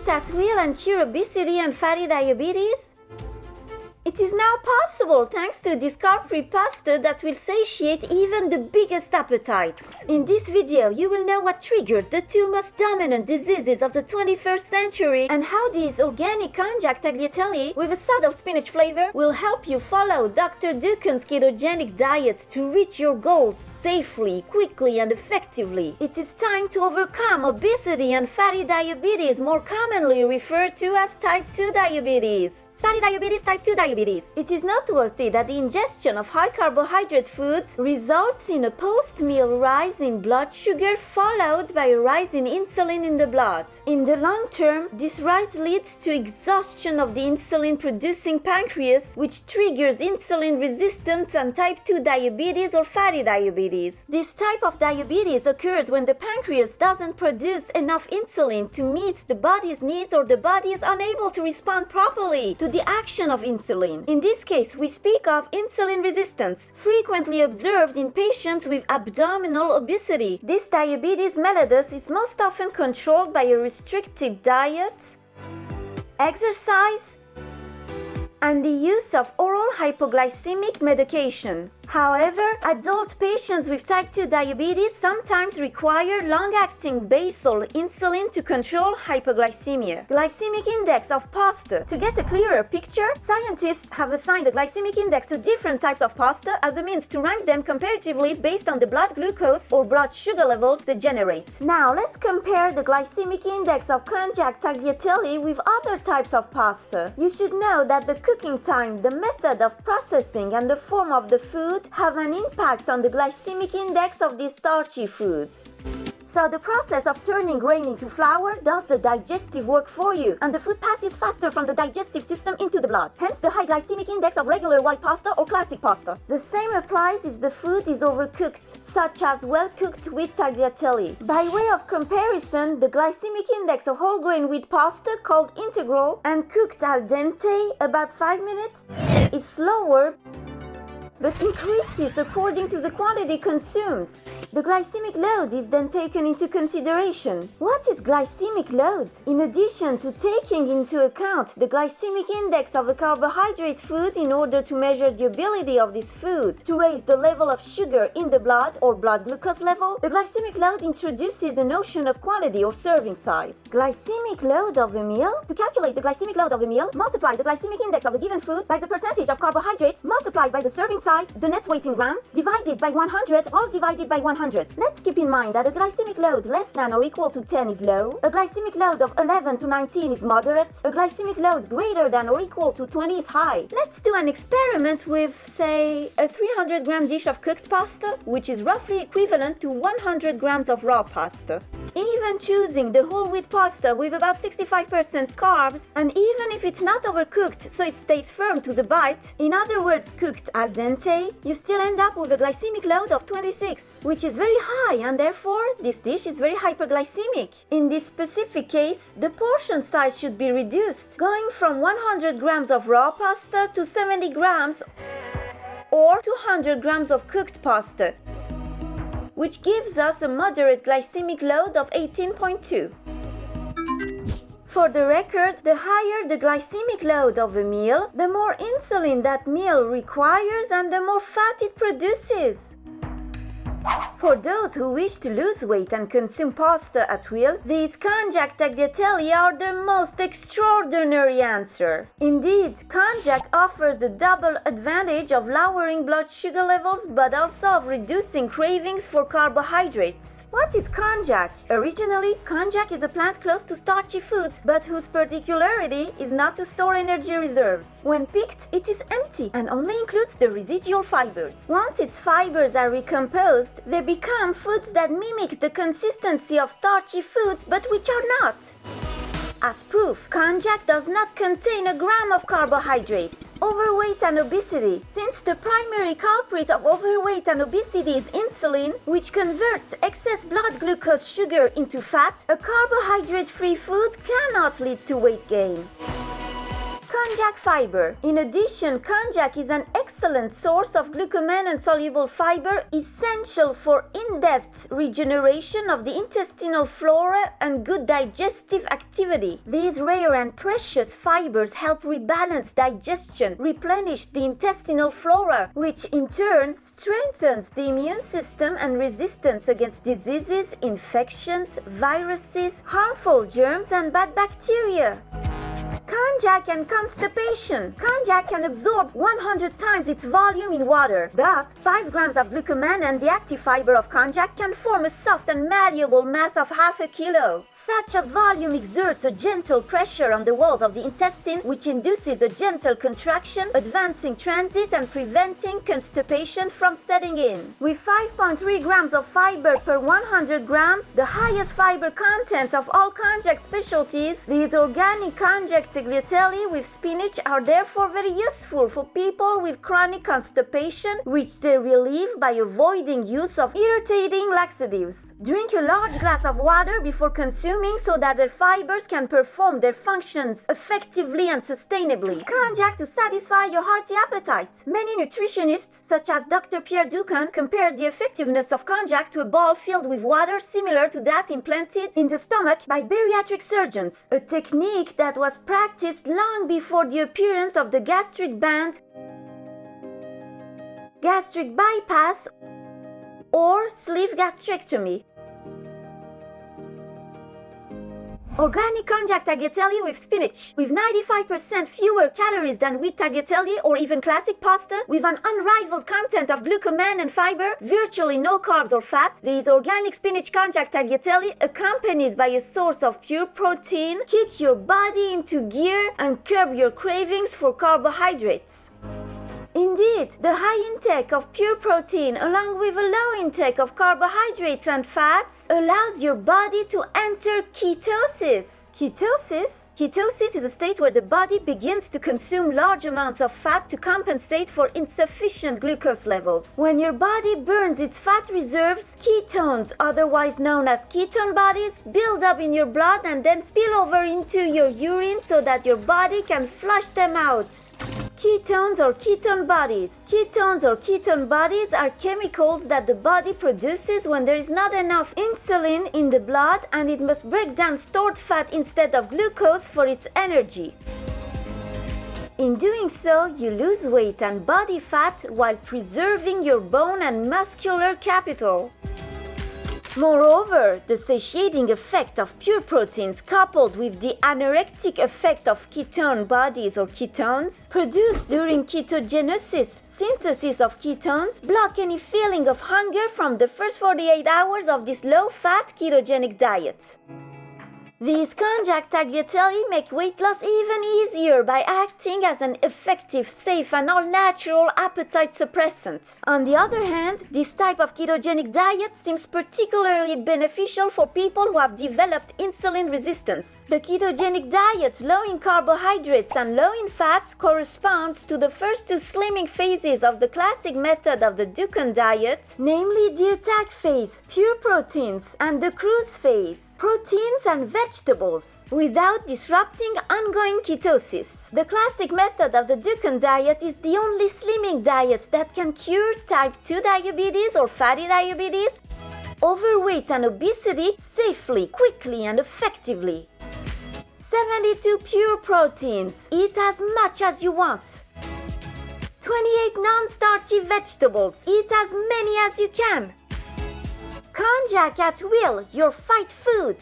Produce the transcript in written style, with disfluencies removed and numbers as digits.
at will and cure obesity and fatty diabetes? It is now possible thanks to this carb-free pasta that will satiate even the biggest appetites. In this video, you will know what triggers the two most dominant diseases of the 21st century and how this organic Konjac tagliatelle with a subtle spinach flavor will help you follow Dr. Dukan's ketogenic diet to reach your goals safely, quickly, and effectively. It is time to overcome obesity and fatty diabetes, more commonly referred to as type 2 diabetes. Fatty diabetes, type 2 diabetes. It is noteworthy that the ingestion of high carbohydrate foods results in a post-meal rise in blood sugar followed by a rise in insulin in the blood. In the long term, this rise leads to exhaustion of the insulin-producing pancreas, which triggers insulin resistance and type 2 diabetes or fatty diabetes. This type of diabetes occurs when the pancreas doesn't produce enough insulin to meet the body's needs or the body is unable to respond properly to the action of insulin. In this case, we speak of insulin resistance, frequently observed in patients with abdominal obesity. This diabetes mellitus is most often controlled by a restricted diet, exercise, and the use of oral hypoglycemic medication. However, adult patients with type 2 diabetes sometimes require long-acting basal insulin to control hypoglycemia. Glycemic index of pasta. To get a clearer picture, scientists have assigned a glycemic index to different types of pasta as a means to rank them comparatively based on the blood glucose or blood sugar levels they generate. Now, let's compare the glycemic index of Konjac tagliatelle with other types of pasta. You should know that the cooking time, the method of processing, and the form of the food have an impact on the glycemic index of these starchy foods. So the process of turning grain into flour does the digestive work for you, and the food passes faster from the digestive system into the blood. Hence the high glycemic index of regular white pasta or classic pasta. The same applies if the food is overcooked, such as well-cooked wheat tagliatelle. By way of comparison, the glycemic index of whole grain wheat pasta called integral and cooked al dente about 5 minutes is slower but increases according to the quantity consumed. The glycemic load is then taken into consideration. What is glycemic load? In addition to taking into account the glycemic index of a carbohydrate food in order to measure the ability of this food to raise the level of sugar in the blood or blood glucose level, the glycemic load introduces a notion of quantity or serving size. Glycemic load of a meal. To calculate the glycemic load of a meal, multiply the glycemic index of a given food by the percentage of carbohydrates multiplied by the serving size, the net weight in grams, divided by 100 or divided by 100. Let's keep in mind that a glycemic load less than or equal to 10 is low, a glycemic load of 11 to 19 is moderate, a glycemic load greater than or equal to 20 is high. Let's do an experiment with, say, a 300-gram dish of cooked pasta, which is roughly equivalent to 100 grams of raw pasta. Even choosing the whole wheat pasta with about 65% carbs, and even if it's not overcooked so it stays firm to the bite, in other words cooked al dente, you still end up with a glycemic load of 26, which is very high, and therefore this dish is very hyperglycemic. In this specific case, the portion size should be reduced, going from 100 grams of raw pasta to 70 grams or 200 grams of cooked pasta, which gives us a moderate glycemic load of 18.2. For the record, the higher the glycemic load of a meal, the more insulin that meal requires and the more fat it produces. For those who wish to lose weight and consume pasta at will, these Konjac tagliatelle are the most extraordinary answer. Indeed, Konjac offers the double advantage of lowering blood sugar levels but also of reducing cravings for carbohydrates. What is Konjac? Originally, Konjac is a plant close to starchy foods, but whose particularity is not to store energy reserves. When picked, it is empty and only includes the residual fibers. Once its fibers are recomposed, they become foods that mimic the consistency of starchy foods, but which are not. As proof, Konjac does not contain a gram of carbohydrates. Overweight and obesity. Since the primary culprit of overweight and obesity is insulin, which converts excess blood glucose sugar into fat, a carbohydrate-free food cannot lead to weight gain. Konjac fiber. In addition, konjac is an excellent source of glucosamine and soluble fiber essential for in-depth regeneration of the intestinal flora and good digestive activity. These rare and precious fibers help rebalance digestion, replenish the intestinal flora, which in turn strengthens the immune system and resistance against diseases, infections, viruses, harmful germs, and bad bacteria. Konjac and constipation. Konjac can absorb 100 times its volume in water. Thus, 5 grams of glucosamine and the active fiber of konjac can form a soft and malleable mass of half a kilo. Such a volume exerts a gentle pressure on the walls of the intestine, which induces a gentle contraction, advancing transit and preventing constipation from setting in. With 5.3 grams of fiber per 100 grams, the highest fiber content of all konjac specialties, these organic konjac tagliatelle with spinach are therefore very useful for people with chronic constipation, which they relieve by avoiding use of irritating laxatives. Drink a large glass of water before consuming so that their fibers can perform their functions effectively and sustainably. Konjac to satisfy your hearty appetite. Many nutritionists, such as Dr. Pierre Dukan, compared the effectiveness of konjac to a ball filled with water similar to that implanted in the stomach by bariatric surgeons, a technique that was practiced long before the appearance of the gastric band, gastric bypass, or sleeve gastrectomy. Organic konjac tagliatelle with spinach, with 95% fewer calories than wheat tagliatelle or even classic pasta, with an unrivaled content of glucosamine and fiber, virtually no carbs or fat. These organic spinach konjac tagliatelle, accompanied by a source of pure protein, kick your body into gear and curb your cravings for carbohydrates. Indeed, the high intake of pure protein along with a low intake of carbohydrates and fats allows your body to enter ketosis. Ketosis is a state where the body begins to consume large amounts of fat to compensate for insufficient glucose levels. When your body burns its fat reserves, ketones, otherwise known as ketone bodies, build up in your blood and then spill over into your urine so that your body can flush them out. Ketones or ketone bodies. Ketones or ketone bodies are chemicals that the body produces when there is not enough insulin in the blood and it must break down stored fat instead of glucose for its energy. In doing so, you lose weight and body fat while preserving your bone and muscular capital. Moreover, the satiating effect of pure proteins coupled with the anorectic effect of ketone bodies or ketones produced during ketogenesis, synthesis of ketones, block any feeling of hunger from the first 48 hours of this low-fat ketogenic diet. These konjac tagliatelle make weight loss even easier by acting as an effective, safe and all-natural appetite suppressant. On the other hand, this type of ketogenic diet seems particularly beneficial for people who have developed insulin resistance. The ketogenic diet, low in carbohydrates and low in fats, corresponds to the first two slimming phases of the classic method of the Dukan diet, namely the attack phase, pure proteins, and the cruise phase, proteins and vegetables, without disrupting ongoing ketosis. The classic method of the Dukan diet is the only slimming diet that can cure type 2 diabetes or fatty diabetes, overweight and obesity safely, quickly and effectively. 72 pure proteins. Eat as much as you want. 28 non-starchy vegetables. Eat as many as you can. Konjac at will, your fight food.